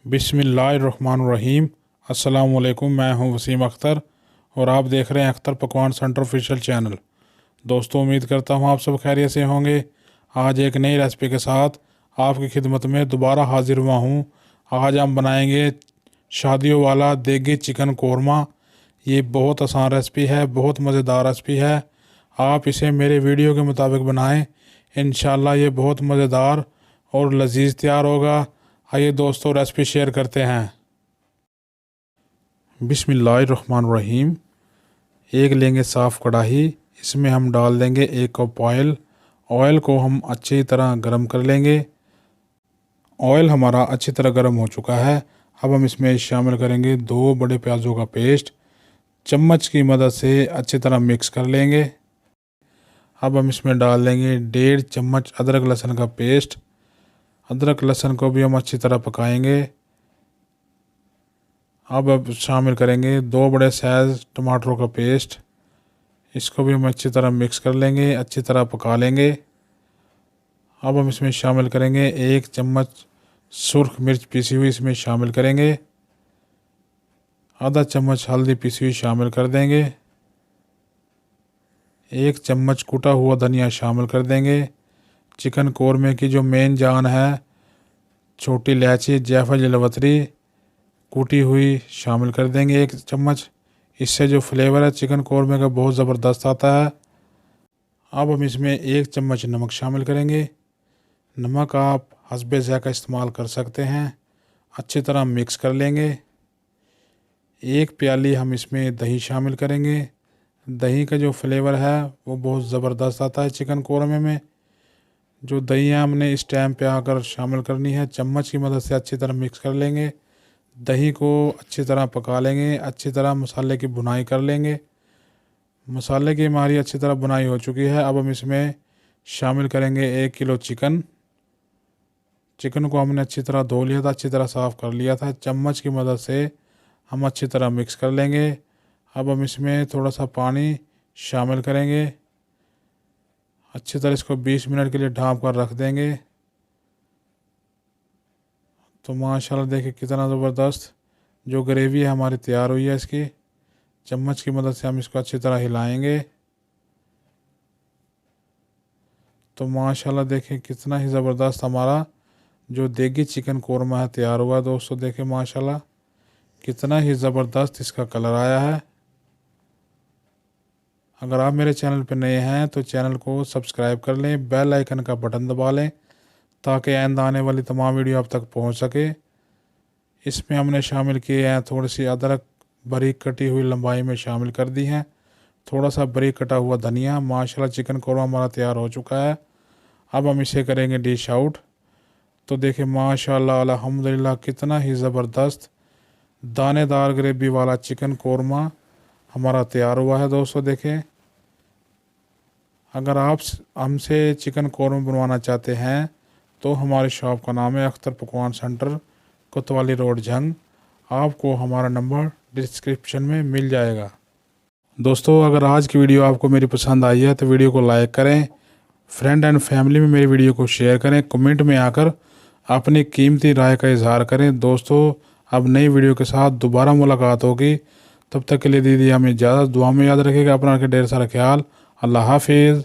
बिस्मिल्लाहिर्रहमानिर्रहीम। अस्सलामुअलैकुम। मैं हूं वसीम अख्तर और आप देख रहे हैं अख्तर पकवान सेंटर ऑफिशियल चैनल। दोस्तों, उम्मीद करता हूं आप सब खैरियत से होंगे। आज एक नई रेसिपी के साथ आपकी खिदमत में दोबारा हाजिर हुआ हूं। आज हम बनाएंगे शादियों वाला देगी चिकन कोरमा। ये बहुत आसान रेसिपी है, बहुत मज़ेदार रेसिपी है। आप इसे मेरे वीडियो के मुताबिक बनाएं, इंशाल्लाह ये बहुत मज़ेदार और लजीज तैयार होगा। आइए दोस्तों, रेसिपी शेयर करते हैं। बिस्मिल्लाहिर्रहमानिर्रहीम। एक लेंगे साफ़ कढ़ाई, इसमें हम डाल देंगे 1 कप ऑयल। ऑयल को हम अच्छी तरह गर्म कर लेंगे। ऑयल हमारा अच्छी तरह गर्म हो चुका है। अब हम इसमें शामिल करेंगे 2 बड़े प्याज़ों का पेस्ट। चम्मच की मदद से अच्छी तरह मिक्स कर लेंगे। अब हम इसमें डाल देंगे 1.5 चम्मच अदरक लहसुन का पेस्ट। अदरक लहसुन को भी हम अच्छी तरह पकाएंगे। अब शामिल करेंगे 2 बड़े साइज टमाटरों का पेस्ट। इसको भी हम अच्छी तरह मिक्स कर लेंगे, अच्छी तरह पका लेंगे। अब हम इसमें शामिल करेंगे 1 चम्मच सुर्ख मिर्च पीसी हुई, इसमें शामिल करेंगे। आधा चम्मच हल्दी पीसी हुई शामिल कर देंगे। 1 चम्मच कूटा हुआ धनिया शामिल कर देंगे। चिकन कोरमे की जो मेन जान है, छोटी इलायची, जायफल, जलवतरी कूटी हुई शामिल कर देंगे 1 चम्मच। इससे जो फ्लेवर है चिकन कोरमे का बहुत ज़बरदस्त आता है। अब हम इसमें 1 चम्मच नमक शामिल करेंगे। नमक आप हस्बे ज़ायक़ा इस्तेमाल कर सकते हैं। अच्छी तरह मिक्स कर लेंगे। 1 प्याली हम इसमें दही शामिल करेंगे। दही का जो फ्लेवर है वो बहुत ज़बरदस्त आता है चिकन कोरमे में। जो दही है हमने इस टाइम पे आकर शामिल करनी है। चम्मच की मदद से अच्छी तरह मिक्स कर लेंगे। दही को अच्छी तरह पका लेंगे। अच्छी तरह मसाले की भुनाई कर लेंगे। मसाले की हमारी अच्छी तरह भुनाई हो चुकी है। अब हम इसमें शामिल करेंगे 1 किलो चिकन। चिकन को हमने अच्छी तरह धो लिया था, अच्छी तरह साफ़ कर लिया था। चम्मच की मदद से हम अच्छी तरह मिक्स कर लेंगे। अब हम इसमें थोड़ा सा पानी शामिल करेंगे। अच्छी तरह इसको 20 मिनट के लिए ढाँप कर रख देंगे। तो माशाल्लाह देखिए कितना ज़बरदस्त जो ग्रेवी है हमारी तैयार हुई है। इसकी चम्मच की मदद से हम इसको अच्छी तरह हिलाएंगे। तो माशाल्लाह देखिए कितना ही ज़बरदस्त हमारा जो देगी चिकन कोरमा है तैयार हुआ है। दोस्तों देखिए माशाल्लाह कितना ही ज़बरदस्त इसका कलर आया है। अगर आप मेरे चैनल पर नए हैं तो चैनल को सब्सक्राइब कर लें, बेल आइकन का बटन दबा लें ताकि आइंदा आने वाली तमाम वीडियो आप तक पहुंच सके। इसमें हमने शामिल किए हैं थोड़ी सी अदरक बारीक कटी हुई लंबाई में शामिल कर दी हैं। थोड़ा सा बारीक कटा हुआ धनिया। माशाल्लाह चिकन कोरमा हमारा तैयार हो चुका है। अब हम इसे करेंगे डिश आउट। तो देखिए माशाल्लाह अल्हम्दुलिल्लाह कितना ही ज़बरदस्त दानेदार ग्रेवी वाला चिकन कोरमा हमारा तैयार हुआ है। दोस्तों देखें, अगर आप हमसे चिकन कोरमा बनवाना चाहते हैं तो हमारी शॉप का नाम है अख्तर पकवान सेंटर, कोतवाली रोड, झंग। आपको हमारा नंबर डिस्क्रिप्शन में मिल जाएगा। दोस्तों, अगर आज की वीडियो आपको मेरी पसंद आई है तो वीडियो को लाइक करें, फ्रेंड एंड फैमिली में मेरी वीडियो को शेयर करें, कमेंट में आकर अपनी कीमती राय का इजहार करें। दोस्तों, अब नई वीडियो के साथ दोबारा मुलाकात होगी। तब तक के लिए दीदी हमें इजाज़त। दुआ में याद रखिएगा अपना, ढेर सारा ख्याल। अल्लाह हाफिज़।